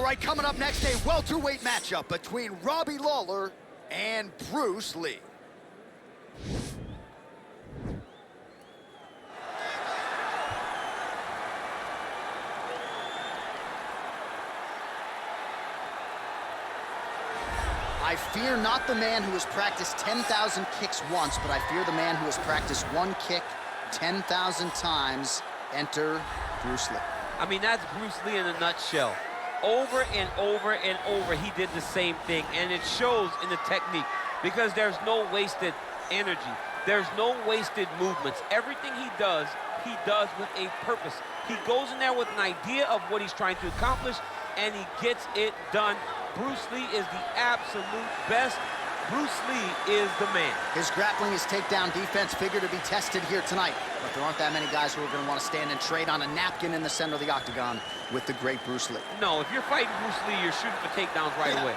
right, coming up next, a welterweight matchup between Robbie Lawler and Bryce Lee. I fear not the man who has practiced 10,000 kicks once, but I fear the man who has practiced one kick 10,000 times. Enter Bryce Lee. I mean, that's Bryce Lee in a nutshell. Over and over and over, he did the same thing, and it shows in the technique because there's no wasted energy. There's no wasted movements. Everything he does with a purpose. He goes in there with an idea of what he's trying to accomplish, and he gets it done. Bryce Lee is the absolute best. Bryce Lee is the man. His grappling, his takedown defense figure to be tested here tonight. But there aren't that many guys who are going to want to stand and trade on a napkin in the center of the octagon with the great Bryce Lee. No, if you're fighting Bryce Lee, you're shooting for takedowns right away.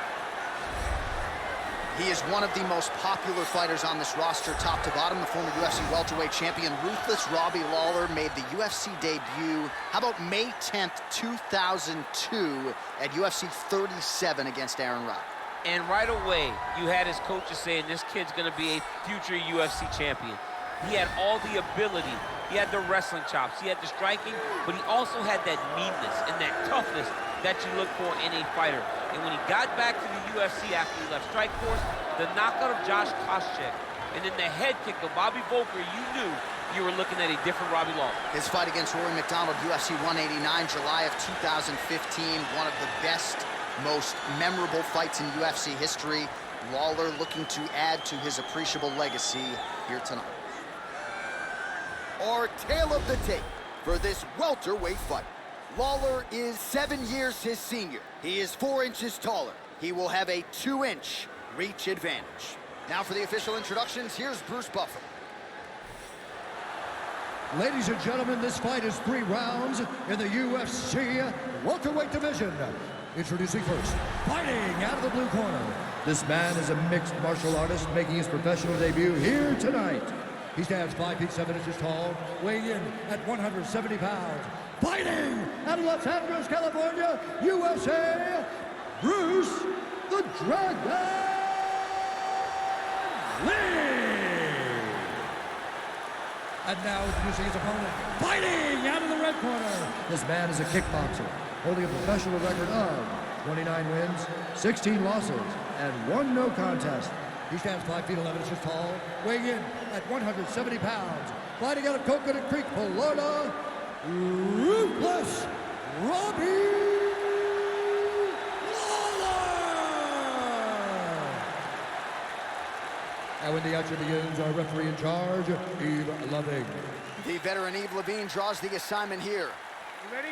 He is one of the most popular fighters on this roster, top to bottom. The former UFC welterweight champion, ruthless Robbie Lawler, made the UFC debut, how about May 10th, 2002 at UFC 37 against Aaron Rock. And right away, you had his coaches saying, this kid's gonna be a future UFC champion. He had all the ability. He had the wrestling chops, he had the striking, but he also had that meanness and that toughness that you look for in a fighter. And when he got back to the UFC after he left Strikeforce, the knockout of Josh Koscheck, and then the head kick of Bobby Volker, you knew you were looking at a different Robbie Lawler. His fight against Rory McDonald, UFC 189, July of 2015, one of the best, most memorable fights in UFC history. Lawler looking to add to his appreciable legacy here tonight. Our tale of the tape for this welterweight fight. Lawler is 7 years his senior. He is 4 inches taller. He will have a 2-inch reach advantage. Now for the official introductions, here's Bruce Buffer. Ladies and gentlemen, this fight is 3 rounds in the UFC welterweight division. Introducing first, fighting out of the blue corner. This man is a mixed martial artist making his professional debut here tonight. He stands 5 feet 7 inches tall, weighing in at 170 pounds. Fighting out of Los Angeles, California, USA, Bryce the Dragon Lee. And now introducing his opponent, fighting out of the red corner. This man is a kickboxer, holding a professional record of 29 wins, 16 losses, and 1 no contest. He stands 5 feet 11 inches tall, weighing in at 170 pounds. Fighting out of Coconut Creek, Florida, ruthless Robbie Lawler. And when the action begins, our referee in charge, Eve Loving. The veteran Eve Levine draws the assignment here. You ready?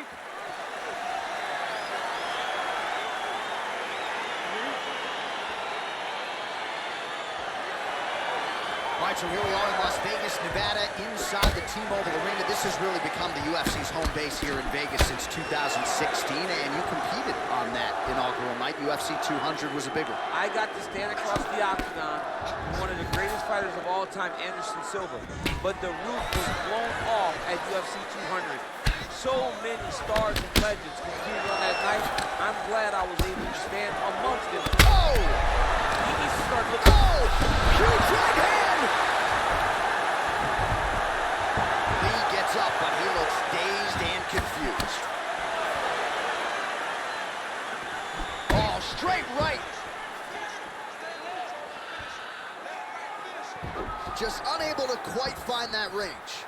All right, so here we are in Las Vegas, Nevada, inside the T-Mobile Arena. This has really become the UFC's home base here in Vegas since 2016, and you competed on that inaugural night. UFC 200 was a big one. I got to stand across the octagon, one of the greatest fighters of all time, Anderson Silva. But the roof was blown off at UFC 200. So many stars and legends competed on that night. I'm glad I was able to stand amongst them. Oh! He needs to start looking. Oh! Huge right hand! Lee gets up, but he looks dazed and confused. Oh, straight right! Just unable to quite find that range.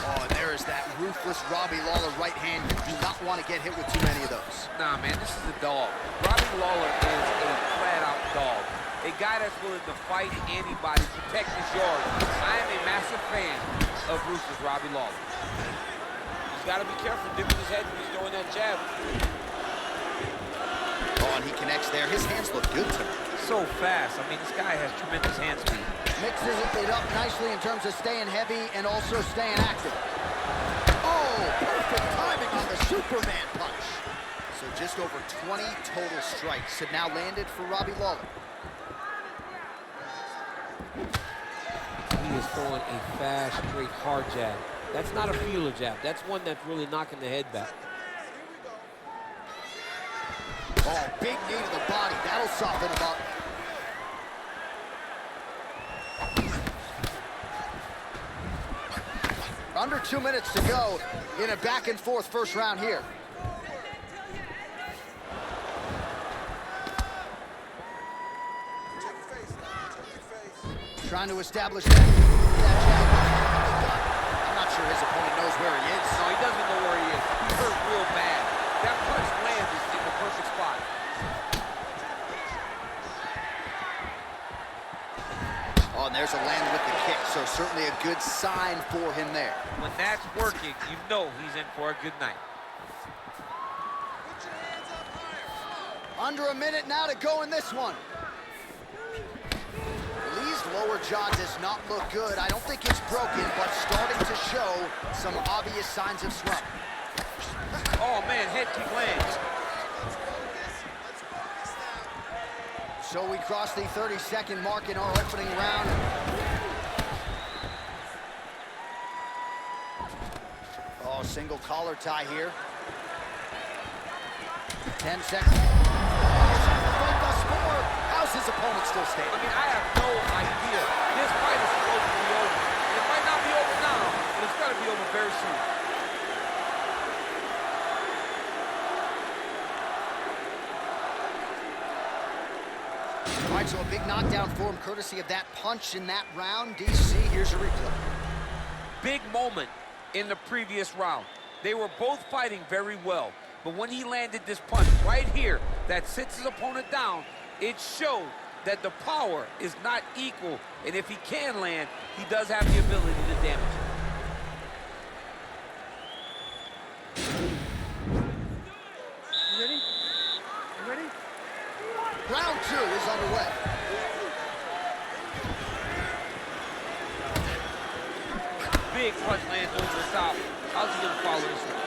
Oh, and there is that ruthless Robbie Lawler right hand. You do not want to get hit with too many of those. Nah, man, this is a dog. Robbie Lawler is a flat-out dog. A guy that's willing to fight anybody, protect his yard. I am a massive fan of ruthless Robbie Lawler. He's got to be careful dipping his head when he's throwing that jab. Oh, and he connects there. His hands look good tonight. So fast. I mean, this guy has tremendous hand speed. Mixes it up nicely in terms of staying heavy and also staying active. Oh, perfect timing on the Superman punch. So just over 20 total strikes have now landed for Robbie Lawler. He is throwing a fast, straight, hard jab. That's not a feeler jab. That's one that's really knocking the head back. soften him up. Under 2 minutes to go in a back-and-forth first round here. Trying to establish that jab. I'm not sure his opponent knows where he is. No, he doesn't know where he is. He's hurt real bad. That punch lands in the perfect spot. Oh, and there's a land with the kick, so certainly a good sign for him there. When that's working, you know he's in for a good night. Under a minute now to go in this one. Lee's lower jaw does not look good. I don't think it's broken, but starting to show some obvious signs of swelling. Oh, man, head kick lands. So we cross the 30-second mark in our opening round. Oh, single collar tie here. 10 seconds. How's his opponent still standing? I mean, I have no idea. This fight is supposed to be over. It might not be over now, but it's going to be over very soon. All right, so a big knockdown for him, courtesy of that punch in that round. DC, here's a replay. Big moment in the previous round. They were both fighting very well, but when he landed this punch right here that sits his opponent down, it showed that the power is not equal, and if he can land, he does have the ability to damage. You ready? You ready? Round 2 is underway. Big punch lands over the top. How's he gonna follow this one?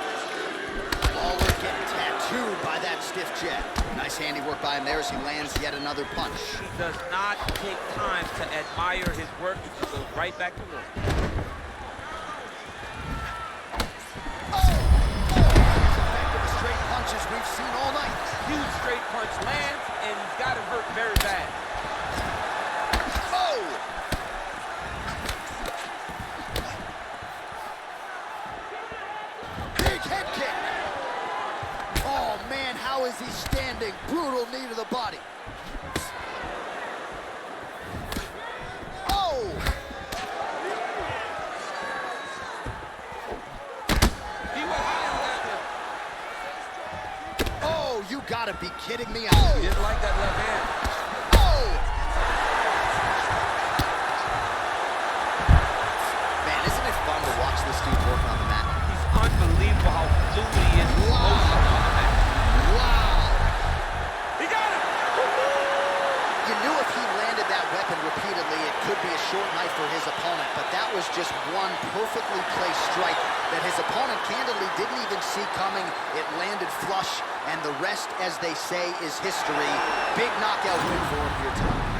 Lawler getting tattooed by that stiff jab. Nice handiwork by him there as he lands yet another punch. He does not take time to admire his work. He just goes right back to work. Effective straight punches we've seen all night. Huge straight punch lands, and he's got him hurt very bad. Oh! Big head kick. Oh, man, how is he standing? Brutal knee to the body. Oh! He went high on that one. Oh, you gotta be kidding me. He didn't like that left hand. Oh! Man, isn't it fun to watch this dude work on the mat? He's unbelievable how fluid he is. Wow. Wow! He got him! You knew if he landed that weapon repeatedly, it could be a short night for his opponent, but that was just one perfectly placed strike that his opponent candidly didn't even see coming. It landed flush, and the rest, as they say, is history. Big knockout win for him here tonight.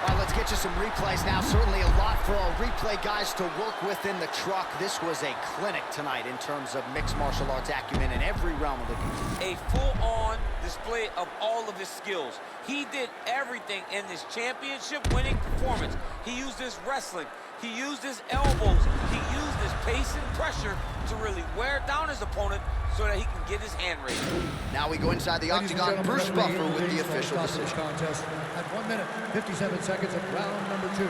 All right, let's get you some replays now. Certainly a lot for our replay guys to work with in the truck. This was a clinic tonight in terms of mixed martial arts acumen in every realm of the game. A full-on display of all of his skills. He did everything in this championship-winning performance. He used his wrestling. He used his elbows. He used his pace and pressure to really wear down his opponent so that he can get his hand raised. Now we go inside the Ladies and octagon. gentlemen, Bruce referee Buffer with the introduced official to stop this decision. contest at 1 minute, 57 seconds of round number 2.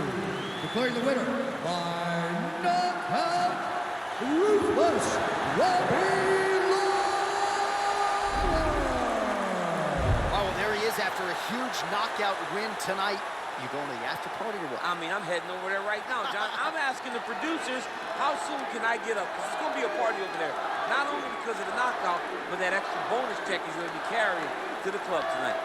Declaring the winner by knockout, ruthless Robbie Lawler. Oh, well, there he is after a huge knockout win tonight. You going to the after party or what? I mean, I'm heading over there right now, John. I'm asking the producers, how soon can I get up? Because it's going to be a party over there. Not only because of the knockout, but that extra bonus check he's going to be carrying to the club tonight.